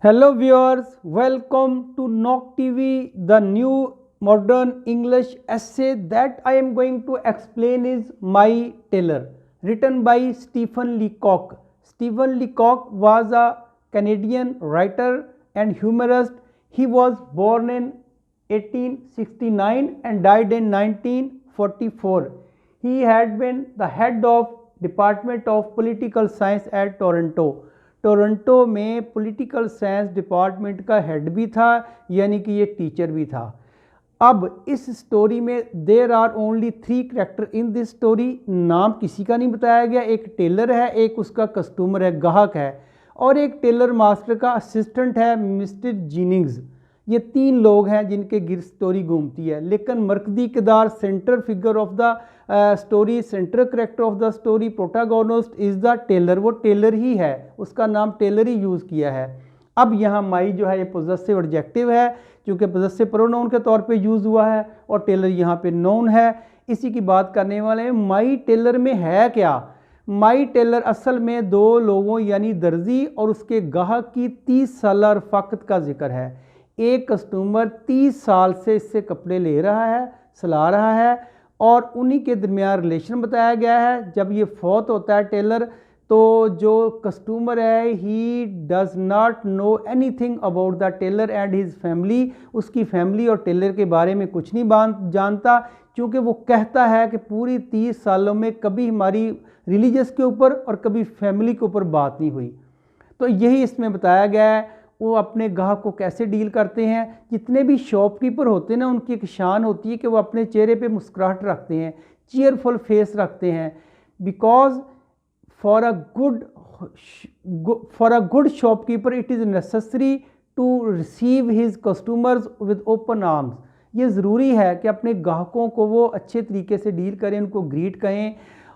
Hello viewers, welcome to Knock TV. The new modern English essay that I am going to explain is My Tailor, written by Stephen Leacock. Stephen Leacock was a Canadian writer and humorist. He was born in 1869 and died in 1944. He had been the head of Department of Political Science at Toronto में political science department का head भी था, यानी कि ये teacher भी था। अब इस स्टोरी में there are only 3 character in this story. नाम किसी का नहीं बताया गया। एक टेलर है, एक उसका कस्टमर है, ग्राहक है, और एक टेलर मास्टर का असिस्टेंट है मिस्टर जीनिंग्स। ये 3 लोग हैं जिनके गिर स्टोरी घूमती है। लेकिन मरकजी किरदार, centre figure of the story, centre character of the story, protagonist is the tailor. वो टेलर ही है, उसका नाम टेलर ही यूज़ किया है। अब यहाँ माई जो है ये पोजेसिव एडजेक्टिव है, क्योंकि पोजेसिव प्रोनाउन के तौर पे यूज़ हुआ है, और टेलर यहाँ पे नाउन है। इसी की बात करने वाले हैं। माई टेलर में है क्या? माई टेलर असल में 2 लोगों यानी दर्जी और उसके गाहक की 30 साल रफ़ाकत का जिक्र है। एक कस्टमर 30 साल से इससे कपड़े ले रहा है, सिला रहा है, और उन्हीं के दरमियान रिलेशन बताया गया है। जब ये फौत होता है टेलर, तो जो कस्टमर है he does not know anything about the tailor and his family. उसकी फैमिली और टेलर के बारे में कुछ नहीं जानता, क्योंकि वो कहता है कि पूरी 30 सालों में कभी हमारी रिलीजियस के ऊपर और कभी फैमिली के ऊपर बात नहीं हुई। तो यही इसमें बताया गया है वो अपने गाहक को कैसे डील करते हैं। जितने भी शॉपकीपर होते हैं ना, उनकी एक शान होती है कि वो अपने चेहरे पे मुस्कुराहट रखते हैं, चीयरफुल फेस रखते हैं। Because for a good shopkeeper it is necessary to receive his customers with open arms. ये ज़रूरी है कि अपने ग्राहकों को वो अच्छे तरीके से डील करें, उनको ग्रीट करें,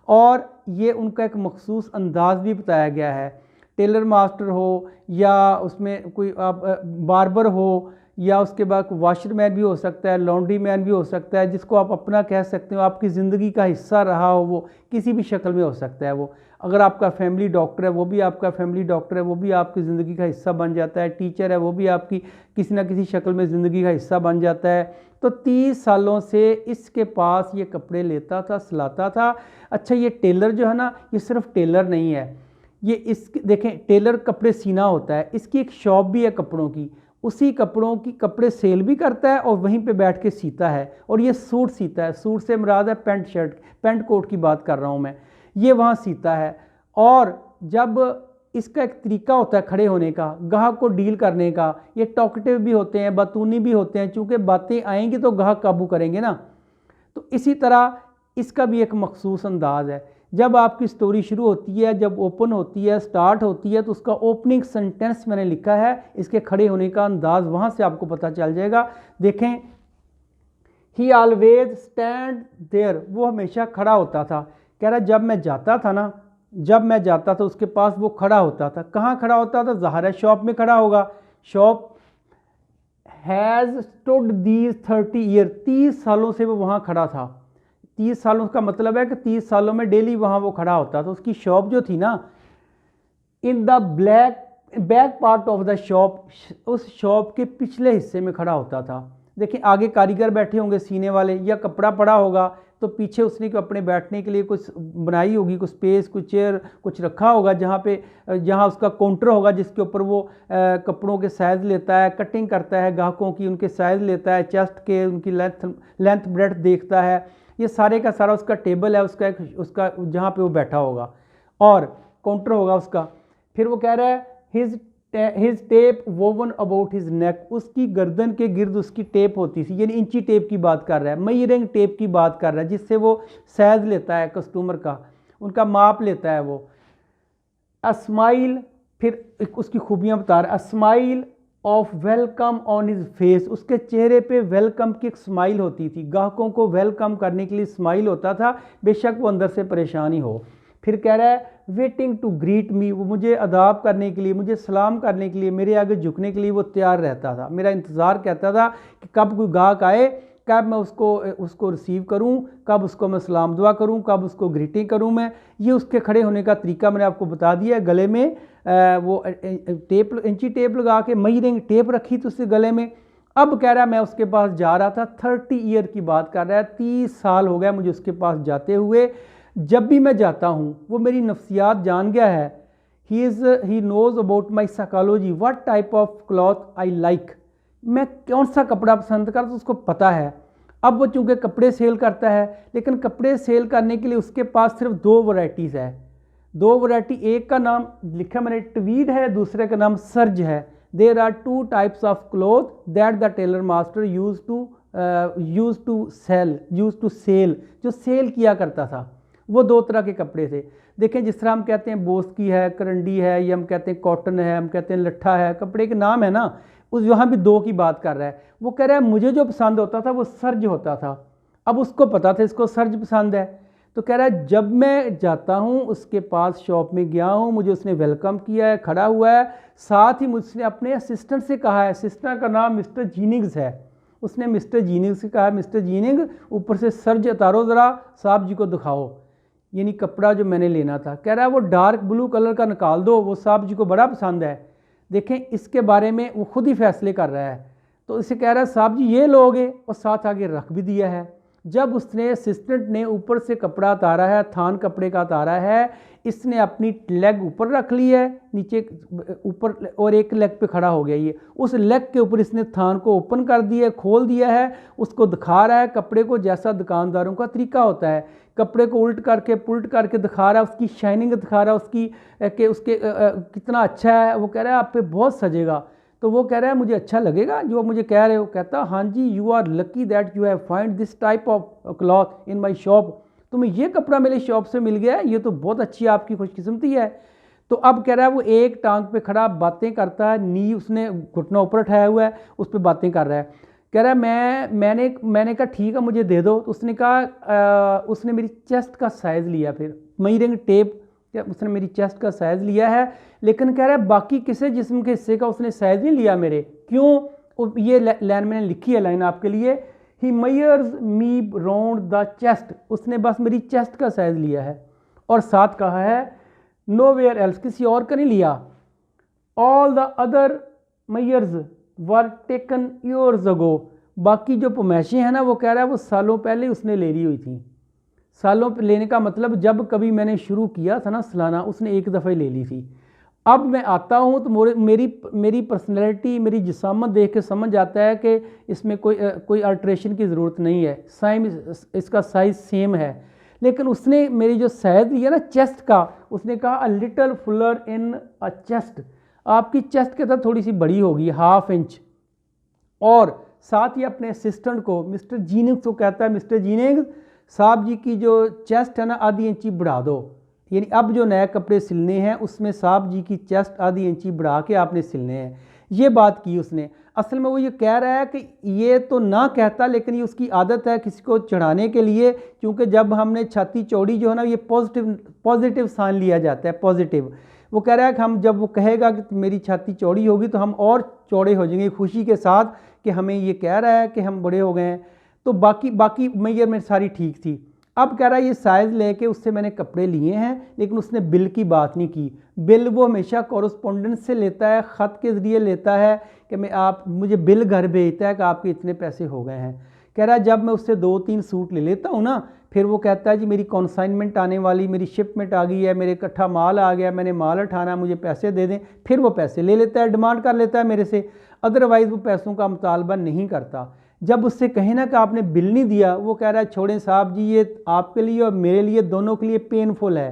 और ये उनका एक मखसूस अंदाज़ भी बताया गया है। टेलर मास्टर हो या उसमें कोई आप बार्बर हो, या उसके बाद कोई वाशरमैन भी हो सकता है, लॉन्ड्री मैन भी हो सकता है, जिसको आप अपना कह सकते हो, आपकी ज़िंदगी का हिस्सा रहा हो, वो किसी भी शक्ल में हो सकता है। वो अगर आपका फैमिली डॉक्टर है, वो भी आपका फैमिली डॉक्टर है, वो भी आपकी ज़िंदगी का हिस्सा बन जाता है। टीचर है, वो भी आपकी किसी न किसी शक्ल में ज़िंदगी का हिस्सा बन जाता है। तो 30 सालों से इसके पास ये कपड़े लेता था, सिलाता था। अच्छा, ये टेलर जो है ना, ये सिर्फ टेलर नहीं है, ये इस देखें, टेलर कपड़े सीना होता है, इसकी एक शॉप भी है कपड़ों की। उसी कपड़ों की कपड़े सेल भी करता है और वहीं पे बैठ के सीता है। और ये सूट सीता है, सूट से मुराद है पैंट शर्ट, पैंट कोट की बात कर रहा हूँ मैं। ये वहाँ सीता है। और जब इसका एक तरीका होता है खड़े होने का, ग्राहक को डील करने का। ये टॉकटिव भी होते हैं, बातूनी भी होते हैं, चूँकि बातें आएंगी तो ग्राहक काबू करेंगे ना। तो इसी तरह इसका भी एक मखसूस अंदाज़ है। जब आपकी स्टोरी शुरू होती है, जब ओपन होती है, स्टार्ट होती है, तो उसका ओपनिंग सेंटेंस मैंने लिखा है, इसके खड़े होने का अंदाज़ वहाँ से आपको पता चल जाएगा। देखें, ही ऑलवेज स्टैंड देयर, वो हमेशा खड़ा होता था। कह रहा जब मैं जाता था ना, जब मैं जाता था उसके पास वो खड़ा होता था। कहाँ खड़ा होता था? ज़ाहिर है शॉप में खड़ा होगा। Shop has stood these 30 year, 30 सालों से वो वहाँ खड़ा था। 30 सालों का मतलब है कि 30 सालों में डेली वहाँ वो खड़ा होता था। उसकी शॉप जो थी ना, in the back part of the shop, उस शॉप के पिछले हिस्से में खड़ा होता था। देखिए, आगे कारीगर बैठे होंगे सीने वाले, या कपड़ा पड़ा होगा तो पीछे उसने अपने बैठने के लिए कुछ बनाई होगी, कुछ स्पेस, कुछ चेयर, कुछ रखा होगा, जहाँ उसका काउंटर होगा, जिसके ऊपर वो कपड़ों के साइज़ लेता है, कटिंग करता है, ग्राहकों की उनके साइज़ लेता है, चेस्ट के उनकी लेंथ ब्रेड्थ देखता है। ये सारे का सारा उसका टेबल है, उसका जहाँ पे वो बैठा होगा, और काउंटर होगा उसका। फिर वो कह रहा है his tape woven about his neck, उसकी गर्दन के गिर्द उसकी टेप होती थी, यानी इंची टेप की बात कर रहा है, मेजरिंग टेप की बात कर रहा है, जिससे वो साइज लेता है कस्टमर का, उनका माप लेता है वो। अ स्माइल, फिर उसकी खूबियाँ बता रहा है। A smile of welcome on his face, उसके चेहरे पे वेलकम की एक स्माइल होती थी। ग्राहकों को वेलकम करने के लिए स्माइल होता था, बेशक वो अंदर से परेशान ही हो। फिर कह रहा है वेटिंग टू ग्रीट मी, वो मुझे अदाब करने के लिए, मुझे सलाम करने के लिए, मेरे आगे झुकने के लिए वो तैयार रहता था। मेरा इंतज़ार कहता था कि कब कोई ग्राहक आए कब मैं उसको रिसीव करूं, कब उसको मैं सलाम दुआ करूं, कब उसको ग्रीटिंग करूं मैं। ये उसके खड़े होने का तरीका मैंने आपको बता दिया है। गले में वो टेप, इंची टेप लगा के मेजरिंग टेप रखी थी उसके गले में। अब कह रहा है मैं उसके पास जा रहा था, 30 ईयर की बात कर रहा है, 30 साल हो गया मुझे उसके पास जाते हुए। जब भी मैं जाता हूँ वो मेरी नफ्सियात जान गया है। He nose about my psychology, what type of cloth I like, मैं कौन सा कपड़ा पसंद करता हूँ उसको पता है। अब वो चूँकि कपड़े सेल करता है, लेकिन कपड़े सेल करने के लिए उसके पास सिर्फ 2 वैरायटीज़ है। 2 वैरायटी, एक का नाम लिखा मैंने ट्वीड है, दूसरे का नाम सर्ज है। There are 2 types of cloth that the tailor master use to sell, जो सेल किया करता था। वो 2 तरह के कपड़े थे। देखें, जिस तरह हम कहते हैं बोस की है, करंडी है, या हम कहते हैं कॉटन है, हम कहते हैं लट्ठा है, कपड़े के नाम है ना, उस यहाँ भी 2 की बात कर रहा है। वो कह रहा है मुझे जो पसंद होता था वो सर्ज होता था। अब उसको पता था इसको सर्ज पसंद है, तो कह रहा है जब मैं जाता हूँ उसके पास शॉप में गया हूँ, मुझे उसने वेलकम किया है, खड़ा हुआ है, साथ ही मुझसे अपने असिस्टेंट से कहा है, असिस्टेंट का नाम मिस्टर जीनिंग्स है, उसने मिस्टर जीनिंग्स से कहा, मिस्टर जीनिंग ऊपर से सर्ज उतारो ज़रा, साहब जी को दिखाओ, यानी कपड़ा जो मैंने लेना था। कह रहा है वो डार्क ब्लू कलर का निकाल दो, वो साहब जी को बड़ा पसंद है। देखें, इसके बारे में वो खुद ही फैसले कर रहा है। तो इसे कह रहा है साहब जी ये लोगे, और साथ आगे रख भी दिया है। जब उसने असिस्टेंट ने ऊपर से कपड़ा उतारा है, थान कपड़े का उतारा है, इसने अपनी लेग ऊपर रख ली है, नीचे ऊपर, और एक लेग पे खड़ा हो गया। ये उस लेग के ऊपर इसने थान को ओपन कर दिया, खोल दिया है, उसको दिखा रहा है कपड़े को, जैसा दुकानदारों का तरीका होता है। कपड़े को उल्ट करके पुल्ट करके दिखा रहा है, उसकी शाइनिंग दिखा रहा है, उसकी कि उसके कितना अच्छा है। वो कह रहा है आप पे बहुत सजेगा। तो वो कह रहा है मुझे अच्छा लगेगा जो मुझे कह रहे हो। कहता हाँ जी, you are lucky that you have find this type of cloth in my shop, तुम्हें ये कपड़ा मेरे शॉप से मिल गया है, ये तो बहुत अच्छी आपकी खुशकिस्मती है। तो अब कह रहा है वो एक टांग पे खड़ा बातें करता है, नी उसने घुटना ऊपर उठाया हुआ है, उस पर बातें कर रहा है। कह रहा है मैंने कहा ठीक है मुझे दे दो। तो उसने कहा उसने मेरी चेस्ट का साइज़ लिया, फिर मेजरिंग टेप, उसने मेरी चेस्ट का साइज़ लिया है, लेकिन कह रहा है बाकी किसी जिस्म के हिस्से का उसने साइज़ नहीं लिया मेरे। क्यों? ये लाइन मैंने लिखी है, लाइन आपके लिए। He measures me round the chest, उसने बस मेरी चेस्ट का साइज़ लिया है, और साथ कहा है नो वेयर एल्स, किसी और का नहीं लिया। All the other measures were taken years ago, बाकी जो पमैशें हैं ना, वो कह रहा है वो सालों पहले उसने ले ली हुई थी। सालों पे लेने का मतलब जब कभी मैंने शुरू किया था ना सिलाना, उसने एक दफ़ा ही ले ली थी। अब मैं आता हूँ तो मेरी पर्सनैलिटी, मेरी जिसामत देख के समझ आता है कि इसमें कोई अल्ट्रेशन की ज़रूरत नहीं है, इसका साइज़ सेम है। लेकिन उसने मेरी जो साइज़ लिया ना चेस्ट का, उसने कहा a little Fuller in a chest, आपकी चेस्ट के साथ थोड़ी सी बड़ी होगी, 1/2 इंच। और साथ ही अपने असिस्टेंट को, मिस्टर जीनिंग्स को कहता है, मिस्टर जीनिंग्स साहब जी की जो चेस्ट है ना आधी इंची बढ़ा दो, यानी अब जो नए कपड़े सिलने हैं उसमें साहब जी की चेस्ट आधी इंची बढ़ा के आपने सिलने हैं। ये बात की उसने। असल में वो ये कह रहा है कि ये तो ना कहता, लेकिन ये उसकी आदत है किसी को चढ़ाने के लिए, क्योंकि जब हमने छाती चौड़ी जो है ना, ये पॉजिटिव साइन लिया जाता है, पॉजिटिव। वो कह रहा है कि हम जब वो कहेगा कि मेरी छाती चौड़ी होगी तो हम और चौड़े हो जाएंगे खुशी के साथ कि हमें ये कह रहा है कि हम बड़े हो गए हैं। तो बाकी मेजरमेंट सारी ठीक थी। अब कह रहा है ये साइज़ लेके उससे मैंने कपड़े लिए हैं, लेकिन उसने बिल की बात नहीं की। बिल वो हमेशा कॉरस्पॉन्डेंस से लेता है, ख़त के ज़रिए लेता है कि मुझे बिल घर भेजता है कि आपके इतने पैसे हो गए हैं। कह रहा है जब मैं उससे 2-3 सूट ले लेता हूँ ना, फिर वो कहता है जी मेरी कॉन्साइनमेंट आने वाली, मेरी शिपमेंट आ गई है, मेरे इकट्ठा माल आ गया, मैंने माल उठाना, मुझे पैसे दे दें। फिर वो पैसे ले लेता है, डिमांड कर लेता है मेरे से, अदरवाइज़ वो पैसों का मुतालबा नहीं करता। जब उससे कहे ना कि आपने बिल नहीं दिया, वो कह रहा है छोड़ें साहब जी, ये आपके लिए और मेरे लिए दोनों के लिए पेनफुल है,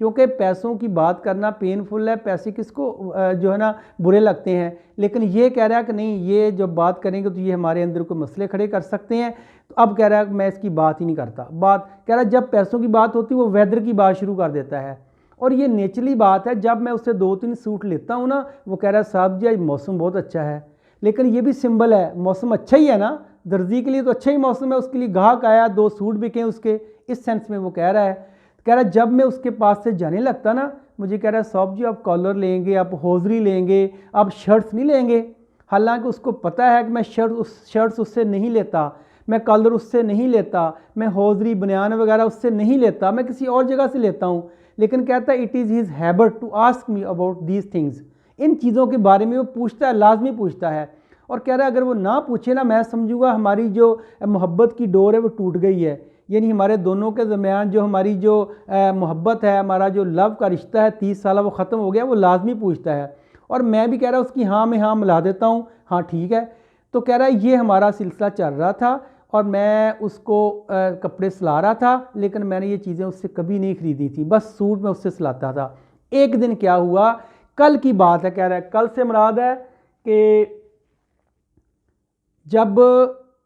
क्योंकि पैसों की बात करना पेनफुल है। पैसे किसको जो है ना बुरे लगते हैं, लेकिन ये कह रहा है कि नहीं, ये जब बात करेंगे तो ये हमारे अंदर कोई मसले खड़े कर सकते हैं। तो अब कह रहा है मैं इसकी बात ही नहीं करता। बात कह रहा है जब पैसों की बात होती है वो वेदर की बात शुरू कर देता है, और ये नेचुरली बात है। जब मैं उससे 2-3 सूट लेता हूँ ना, वो कह रहा है साहब जी आज मौसम बहुत अच्छा है, लेकिन ये भी सिंबल है, मौसम अच्छा ही है ना, दर्जी के लिए तो अच्छा ही मौसम है, उसके लिए गाहक आया, 2 सूट बिके उसके, इस सेंस में वो कह रहा है। कह रहा है जब मैं उसके पास से जाने लगता ना, मुझे कह रहा है साहब जी आप कॉलर लेंगे, आप हौजरी लेंगे, आप शर्ट्स नहीं लेंगे। हालांकि उसको पता है कि मैं शर्ट्स उससे नहीं लेता, मैं कलर उससे नहीं लेता, मैं हौजरी बनियान वगैरह उससे नहीं लेता, मैं किसी और जगह से लेता हूँ। लेकिन कहता है it is his habit to ask me about these things, इन चीज़ों के बारे में वो पूछता है, लाजमी पूछता है। और कह रहा है अगर वो ना पूछे ना, मैं समझूंगा हमारी जो मोहब्बत की डोर है वो टूट गई है, यानी हमारे दोनों के दरमियान जो हमारी जो मोहब्बत है, हमारा जो लव का रिश्ता है 30 साल वो ख़त्म हो गया। वो लाजमी पूछता है और मैं भी कह रहा उसकी हाँ में हाँ मिला देता हूँ, हाँ ठीक है। तो कह रहा है ये हमारा सिलसिला चल रहा था और मैं उसको कपड़े सिला रहा था, लेकिन मैंने ये चीज़ें उससे कभी नहीं ख़रीदी थी, बस सूट में उससे सिलाता था। एक दिन क्या हुआ, कल की बात है, कह रहा है कल से मुराद है कि जब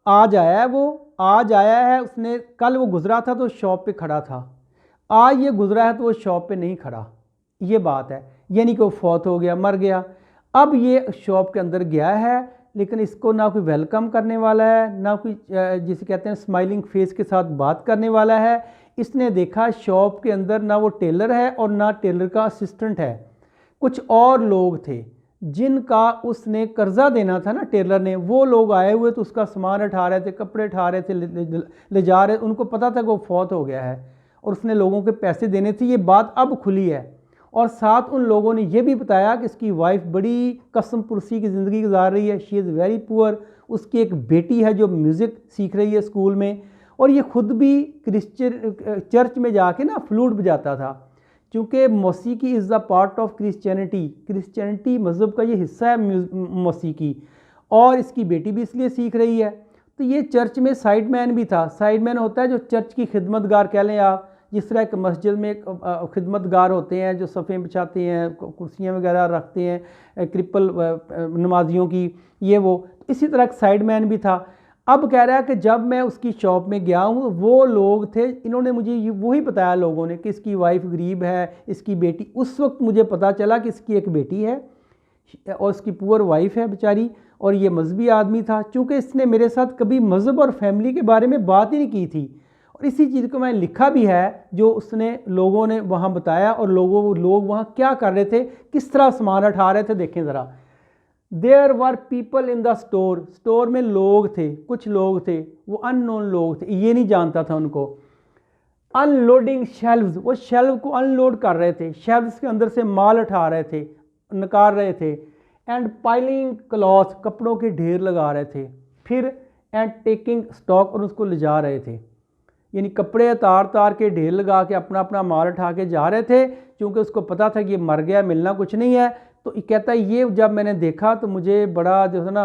आज आया है, वो आज आया है, उसने कल वो गुजरा था तो शॉप पे खड़ा था, आज ये गुजरा है तो वो शॉप पे नहीं खड़ा, ये बात है, यानी कि वो फौत हो गया, मर गया। अब ये शॉप के अंदर गया है, लेकिन इसको ना कोई वेलकम करने वाला है, ना कोई जिसे कहते हैं स्माइलिंग फेस के साथ बात करने वाला है। इसने देखा शॉप के अंदर ना वो टेलर है और ना टेलर का असिस्टेंट है, कुछ और लोग थे जिनका उसने कर्जा देना था ना टेलर ने, वो लोग आए हुए तो उसका सामान उठा रहे थे, कपड़े उठा रहे थे, ले जा रहे। उनको पता था कि वो फौत हो गया है और उसने लोगों के पैसे देने थे। ये बात अब खुली है और साथ उन लोगों ने ये भी बताया कि इसकी वाइफ बड़ी कसम पुरसी की ज़िंदगी गुजार रही है, शी इज़ वेरी पुअर। उसकी एक बेटी है जो म्यूज़िक सीख रही है स्कूल में, और ये ख़ुद भी क्रिश्चियन चर्च में जाके ना फ्लूट बजाता था, क्योंकि मौसीकी is the part of Christianity, Christianity मज़हब का ये हिस्सा है मौसीकी, और इसकी बेटी भी इसलिए सीख रही है। तो ये चर्च में साइड मैन भी था। साइड मैन होता है जो चर्च की खिदमतगार कह लें आप, जिस तरह एक मस्जिद में एक खिदमतगार होते हैं जो सफ़ें बिछाते हैं, कुर्सियाँ वगैरह रखते हैं क्रिपल नमाजियों की, ये वो इसी तरह एक साइड मैन भी था। अब कह रहा है कि जब मैं उसकी शॉप में गया हूँ, वो लोग थे, इन्होंने मुझे वही बताया लोगों ने कि इसकी वाइफ गरीब है, इसकी बेटी, उस वक्त मुझे पता चला कि इसकी एक बेटी है और इसकी पुअर वाइफ है बेचारी, और ये मजहबी आदमी था। चूँकि इसने मेरे साथ कभी मज़हब और फैमिली के बारे में बात ही नहीं की थी, और इसी चीज़ को मैं लिखा भी है जो उसने लोगों ने वहाँ बताया, और लोग वहाँ क्या कर रहे थे, किस तरह सामान उठा रहे थे, देखें ज़रा। There were people in the store, store में लोग थे, कुछ लोग थे, वो अननोन लोग थे, ये नहीं जानता था उनको। अनलोडिंग शेल्व्स, वो शेल्व को अनलोड कर रहे थे, शेल्व्स के अंदर से माल उठा रहे थे, निकाल रहे थे। एंड पाइलिंग क्लॉथ, कपड़ों के ढेर लगा रहे थे। फिर एंड टेकिंग स्टॉक, और उसको ले जा रहे थे, यानी कपड़े तार के ढेर लगा के अपना अपना माल उठा के जा रहे थे, क्योंकि उसको पता था कि ये मर गया, मिलना कुछ नहीं है। तो कहता है ये जब मैंने देखा तो मुझे बड़ा जो है ना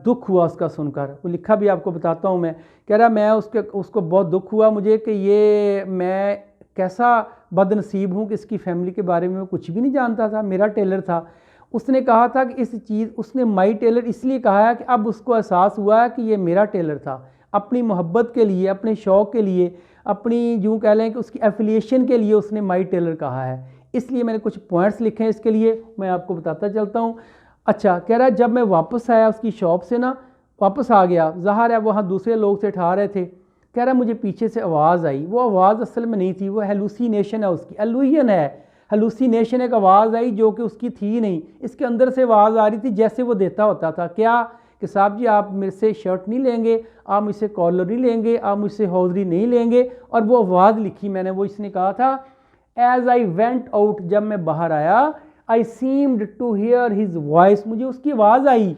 दुख हुआ उसका सुनकर। वो लिखा भी आपको बताता हूँ मैं। कह रहा मैं उसको बहुत दुख हुआ मुझे कि ये मैं कैसा बदनसीब हूँ कि इसकी फैमिली के बारे में कुछ भी नहीं जानता था, मेरा टेलर था। उसने कहा था कि इस चीज़, उसने माई टेलर इसलिए कहा है कि अब उसको एहसास हुआ है कि ये मेरा टेलर था। अपनी मोहब्बत के लिए, अपने शौक़ के लिए, अपनी यूँ कह लें कि उसकी एफिलिएशन के लिए उसने माई टेलर कहा है। इसलिए मैंने कुछ पॉइंट्स लिखे हैं इसके लिए, मैं आपको बताता चलता हूँ। अच्छा, कह रहा है जब मैं वापस आया उसकी शॉप से ना, वापस आ गया, ज़ाहिर है वहाँ दूसरे लोग से ठा रहे थे। कह रहा मुझे पीछे से आवाज़ आई, वो आवाज़ असल में नहीं थी, वो हेलुसिनेशन है उसकी, एलुजन है, हेलुसिनेशन एक आवाज़ आई जो कि उसकी थी नहीं। इसके अंदर से आवाज़ आ रही थी जैसे वो देता होता था, क्या कि साहब जी आप मेरे से शर्ट नहीं लेंगे, आप मुझसे कॉलर नहीं लेंगे, आप मुझसे हौजरी नहीं लेंगे। और वो आवाज़ लिखी मैंने, वो इसने कहा था एज आई वेंट आउट, जब मैं बाहर आया, I seemed to hear his voice, मुझे उसकी आवाज़ आई,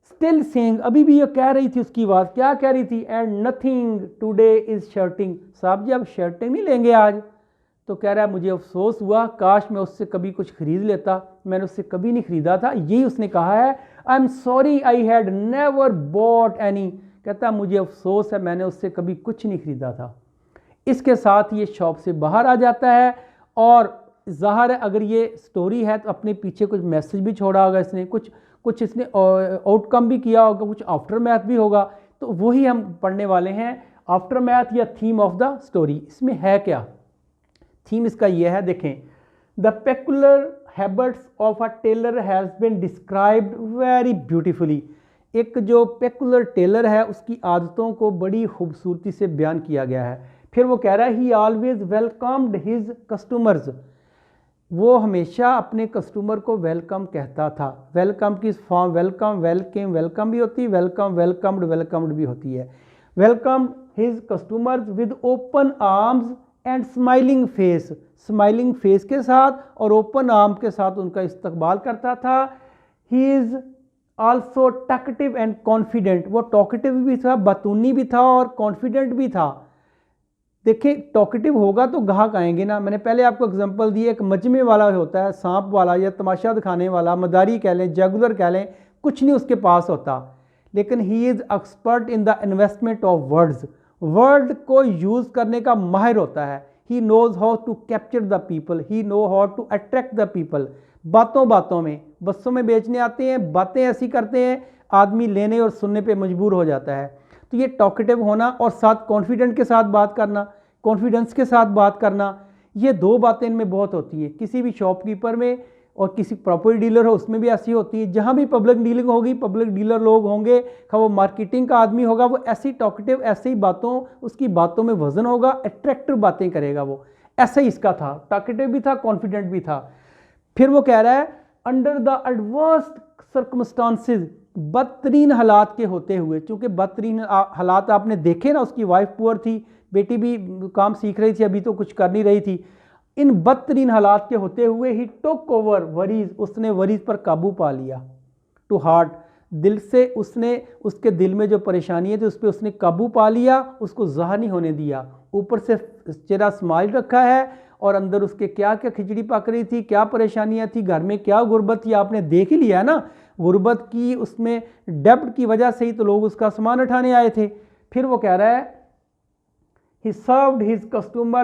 स्टिल सेइंग, अभी भी ये कह रही थी उसकी आवाज़, क्या कह रही थी, and nothing today is shirting, साहब जी आप शर्टिंग नहीं लेंगे आज। तो कह रहा है मुझे अफसोस हुआ, काश मैं उससे कभी कुछ ख़रीद लेता, मैंने उससे कभी नहीं ख़रीदा था, यही उसने कहा है। I am sorry I had never bought any, कहता मुझे अफसोस है मैंने उससे कभी कुछ नहीं ख़रीदा था। इसके साथ ये शॉप से बाहर आ जाता है, और ज़ाहिर है अगर ये स्टोरी है तो अपने पीछे कुछ मैसेज भी छोड़ा होगा इसने, कुछ इसने आउटकम भी किया होगा, कुछ आफ्टर मैथ भी होगा। तो वही हम पढ़ने वाले हैं, आफ्टर मैथ या थीम ऑफ द स्टोरी। इसमें है क्या थीम, इसका यह है, देखें, the peculiar habits of a tailor has been described very beautifully. एक जो पेकुलर टेलर है उसकी आदतों को बड़ी खूबसूरती से बयान किया गया है। फिर वो कह रहा है ही ऑलवेज वेलकम्ड हिज कस्टमर्स, वो हमेशा अपने कस्टमर को वेलकम कहता था। वेलकम की फॉर्म वेलकम, वेलकम, वेलकम भी होती है, वेलकम, वेलकम्ड, वेलकम्ड भी होती है। Welcome his customers with open arms and smiling face, smiling face के साथ और ओपन आर्म के साथ उनका इस्तकबाल करता था। He is also talkative and confident, वो टॉकेटिव भी था, बतूनी भी था और कॉन्फिडेंट भी था। देखिए टॉकेटिव होगा तो ग्राहक आएंगे ना। मैंने पहले आपको एग्जांपल दिए, एक मजमे वाला होता है, सांप वाला या तमाशा दिखाने वाला, मदारी कह लें, जगुलर कह लें, कुछ नहीं उसके पास होता, लेकिन he is expert in the investment of words, word को यूज़ करने का माहिर होता है। He knows how to capture the people, he know how to attract the people. बातों बातों में, बसों में बेचने आते हैं, बातें ऐसी करते हैं, आदमी लेने और सुनने पे मजबूर हो जाता है। तो ये टॉकेटिव होना और साथ कॉन्फिडेंट के साथ बात करना, कॉन्फिडेंस के साथ बात करना, ये दो बातें इनमें बहुत होती है। किसी भी शॉपकीपर में और किसी प्रॉपर्टी डीलर हो उसमें भी ऐसी होती है। जहाँ भी पब्लिक डीलिंग होगी, पब्लिक डीलर लोग होंगे, वो मार्केटिंग का आदमी होगा, वो ऐसी टॉकेटिव, ऐसे ही बातों, उसकी बातों में वजन होगा, अट्रैक्टिव बातें करेगा वो। ऐसा ही इसका था, टॉकेटिव भी था, कॉन्फिडेंट भी था। फिर वो कह रहा है अंडर द एडवर्स सर्कमस्टांसेस, बदतरीन हालात के होते हुए, चूंकि बदतरीन हालात आपने देखे ना, उसकी वाइफ पुअर थी, बेटी भी काम सीख रही थी, अभी तो कुछ कर नहीं रही थी। इन बदतरीन हालात के होते हुए ही टुक ओवर वरीज, उसने वरीज पर काबू पा लिया। टू हार्ट, दिल से उसने, उसके दिल में जो परेशानियाँ थी उस पर उसने काबू पा लिया, उसको ज़ाहिर नहीं होने दिया। ऊपर से चेहरा स्माइल रखा है और अंदर उसके क्या क्या खिचड़ी पक रही थी, क्या परेशानियाँ थी, घर में क्या गुर्बत थी, आपने देख ही लिया ना। गुर्बत की, उसमें डेब्ट की वजह से ही तो लोग उसका सामान उठाने आए थे। फिर वो कह रहा है he served his customer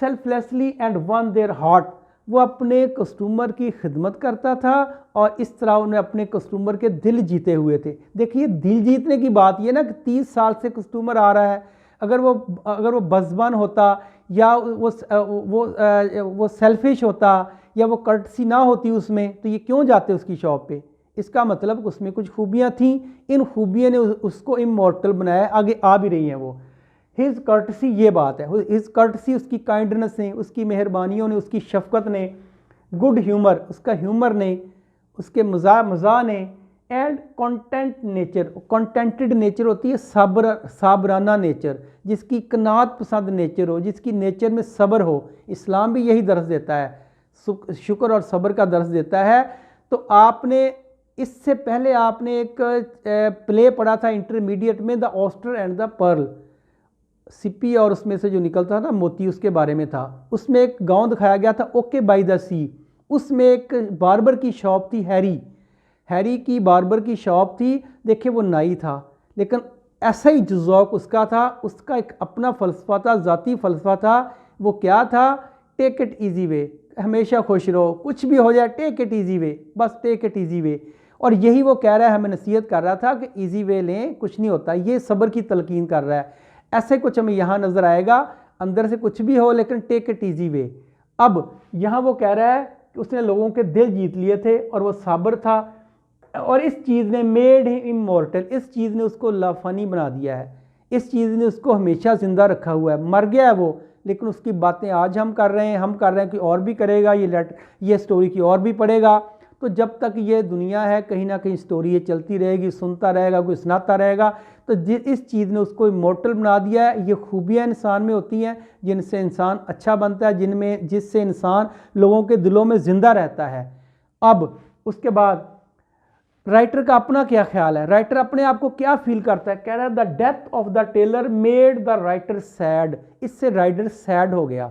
selflessly and won their heart, वो अपने कस्टमर की खिदमत करता था और इस तरह उन्हें अपने कस्टमर के दिल जीते हुए थे। देखिए दिल जीतने की बात ये ना कि 30 साल से कस्टमर आ रहा है, अगर वो बज़बान होता या वो सेल्फिश होता या वो कर्टसी ना होती उसमें, तो ये क्यों जाते उसकी शॉप पे। इसका मतलब उसमें कुछ खूबियाँ थीं, इन खूबियों ने उसको इमॉर्टल बनाया, आगे आ भी रही हैं वो। हिज कर्टसी, ये बात है, हिज कर्टसी, उसकी काइंडनेस ने, उसकी मेहरबानियों ने, उसकी शफकत ने, गुड ह्यूमर, उसका ह्यूमर ने, उसके मज़ा ने, and content nature, contented nature होती है साबराना नेचर, जिसकी कनात पसंद नेचर हो, जिसकी नेचर में सब्र हो। इस्लाम भी यही दर्स देता है, शुक्र और सब्र का दर्स देता है। तो आपने इससे पहले आपने एक प्ले पढ़ा था इंटरमीडिएट में, the oyster and the pearl, सिप्पी और उसमें से जो निकलता था मोती, उसके बारे में था। उसमें एक गांव दिखाया गया था, ओके बाय द सी। उसमें एक बार्बर की शॉप थी, हैरी की बार्बर की शॉप थी। देखिए वो नाई था, लेकिन ऐसा ही ज़ौक़ उसका था, उसका एक अपना फ़लसफ़ा था, ज़ाती फ़लसफ़ा था। वो क्या था? टेक इट ईजी वे, हमेशा खुश रहो, कुछ भी हो जाए टेक इट ईजी वे, बस टेक इट ईजी वे। और यही वो कह रहा है, हमें नसीहत कर रहा था कि ईजी वे लें, कुछ नहीं होता। ये सब्र की तलकीन कर रहा है। ऐसे कुछ हमें यहाँ नज़र आएगा, अंदर से कुछ भी हो लेकिन टेक इट ईजी वे। अब यहाँ वो कह रहा है कि उसने लोगों के दिल जीत लिए थे और वो साबर था, और इस चीज़ ने मेड हिम इमॉर्टल, इस चीज़ ने उसको लाफानी बना दिया है, इस चीज़ ने उसको हमेशा ज़िंदा रखा हुआ है। मर गया है वो, लेकिन उसकी बातें आज हम कर रहे हैं, कि और भी करेगा, ये स्टोरी की और भी पढ़ेगा। तो जब तक ये दुनिया है, कहीं ना कहीं स्टोरी ये चलती रहेगी, सुनता रहेगा, कोई सुनाता रहेगा। तो इस चीज़ ने उसको इमॉर्टल बना दिया है। ये खूबियाँ इंसान में होती हैं जिनसे इंसान अच्छा बनता है, जिससे इंसान लोगों के दिलों में ज़िंदा रहता है। अब उसके बाद राइटर का अपना क्या ख्याल है, राइटर अपने आप को क्या फील करता है। कह रहा है the death of the tailor made the writer sad, इससे राइटर सैड हो गया।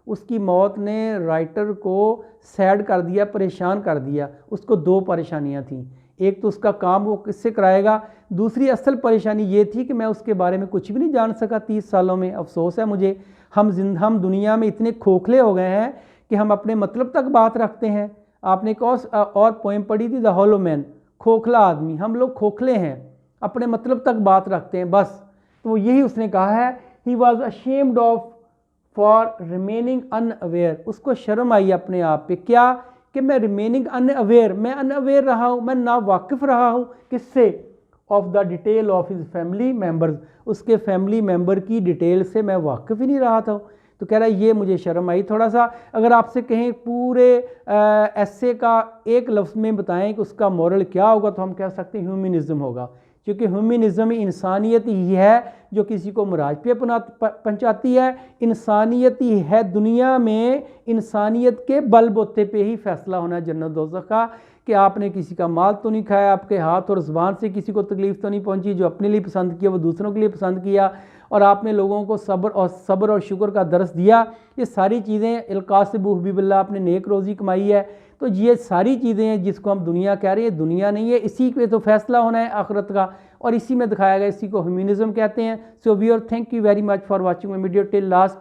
उसकी मौत ने राइटर को सैड कर दिया, परेशान कर दिया। उसको दो परेशानियां थीं, एक तो उसका काम वो किससे कराएगा, दूसरी असल परेशानी ये थी कि मैं उसके बारे में कुछ भी नहीं जान सका 30 सालों में। अफसोस है मुझे, हम दुनिया में इतने खोखले हो गए हैं कि हम अपने मतलब तक बात रखते हैं। आपने एक और पोएम पढ़ी थी, द हॉलो मैन, खोखला आदमी। हम लोग खोखले हैं, अपने मतलब तक बात रखते हैं बस। तो यही उसने कहा है, he was ashamed of for remaining unaware, उसको शर्म आई अपने आप पे, क्या कि मैं रिमेनिंग अनअवेयर, मैं अनअवेयर रहा हूँ, मैं नावाकिफ़ रहा हूँ किससे, of the detail of his family members, उसके फैमिली मेम्बर की डिटेल से मैं वाकिफ़ ही नहीं रहा था। तो कह रहा है ये मुझे शर्म आई थोड़ा सा। अगर आपसे कहें पूरे ऐसे का एक लफ्ज़ में बताएं कि उसका मॉरल क्या होगा, तो हम कह सकते हैं ह्यूमनिज़म होगा, क्योंकि ह्यूमनिज़म ही इंसानियत ही है जो किसी को मुराज पे पहुँचाती है। इंसानियत ही है दुनिया में, इंसानियत के बलबूते पे ही फैसला होना जन्नत दोज़ख का, कि आपने किसी का माल तो नहीं खाया, आपके हाथ और ज़ुबान से किसी को तकलीफ़ तो नहीं पहुंची, जो अपने लिए पसंद किया वो दूसरों के लिए पसंद किया, और आपने लोगों को सब्र और शुक्र का दर्स दिया। ये सारी चीज़ें इल्कासिबु हबीबिल्लाह, आपने नेक रोज़ी कमाई है। तो ये सारी चीज़ें हैं जिसको हम दुनिया कह रहे हैं, दुनिया नहीं है, इसी पे तो फैसला होना है आखिरत का, और इसी में दिखाया गया, इसी को ह्यूमनिज़म कहते हैं। So we are thank you very much for watching my video till last.